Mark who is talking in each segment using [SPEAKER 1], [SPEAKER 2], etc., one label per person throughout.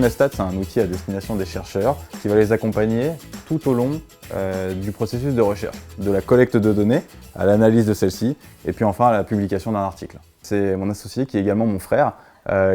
[SPEAKER 1] EasyMathStat, c'est un outil à destination des chercheurs qui va les accompagner tout au long du processus de recherche, de la collecte de données à l'analyse de celle-ci et puis enfin à la publication d'un article. C'est mon associé qui est également mon frère,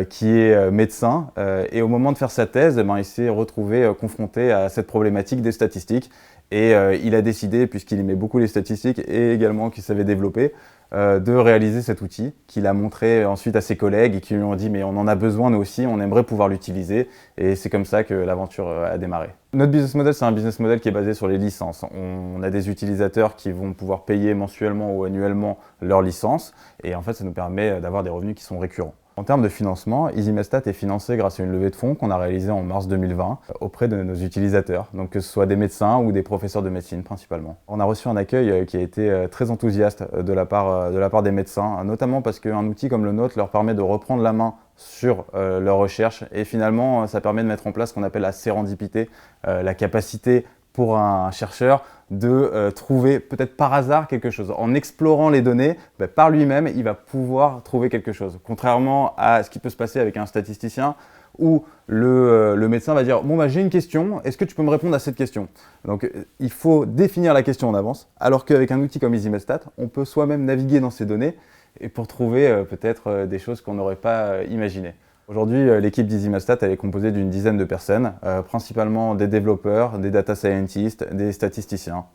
[SPEAKER 1] qui est médecin et au moment de faire sa thèse, il s'est retrouvé confronté à cette problématique des statistiques et il a décidé, puisqu'il aimait beaucoup les statistiques et également qu'il savait développer, de réaliser cet outil qu'il a montré ensuite à ses collègues et qui lui ont dit mais on en a besoin nous aussi, on aimerait pouvoir l'utiliser et c'est comme ça que l'aventure a démarré. Notre business model, c'est un business model qui est basé sur les licences. On a des utilisateurs qui vont pouvoir payer mensuellement ou annuellement leur licence et en fait ça nous permet d'avoir des revenus qui sont récurrents. En termes de financement, EasyMathStat est financé grâce à une levée de fonds qu'on a réalisée en mars 2020 auprès de nos utilisateurs, donc que ce soit des médecins ou des professeurs de médecine principalement. On a reçu un accueil qui a été très enthousiaste de la part des médecins, notamment parce qu'un outil comme le nôtre leur permet de reprendre la main sur leurs recherches et finalement ça permet de mettre en place ce qu'on appelle la sérendipité, la capacité pour un chercheur de trouver peut-être par hasard quelque chose. En explorant les données, par lui-même, il va pouvoir trouver quelque chose. Contrairement à ce qui peut se passer avec un statisticien où le médecin va dire « Bon, j'ai une question, est-ce que tu peux me répondre à cette question ?» Donc, il faut définir la question en avance, alors qu'avec un outil comme EasyMathStat, on peut soi-même naviguer dans ces données et pour trouver peut-être des choses qu'on n'aurait pas imaginées. Aujourd'hui, l'équipe d'EasyMathStat est composée d'une dizaine de personnes, principalement des développeurs, des data scientists, des statisticiens.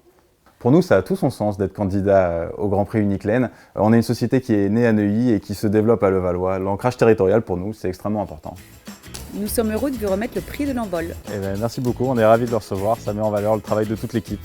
[SPEAKER 1] Pour nous, ça a tout son sens d'être candidat au Grand Prix Uniclen. On est une société qui est née à Neuilly et qui se développe à Levallois. L'ancrage territorial, pour nous, c'est extrêmement important.
[SPEAKER 2] Nous sommes heureux de vous remettre le prix de l'envol.
[SPEAKER 1] Merci beaucoup, on est ravis de le recevoir. Ça met en valeur le travail de toute l'équipe.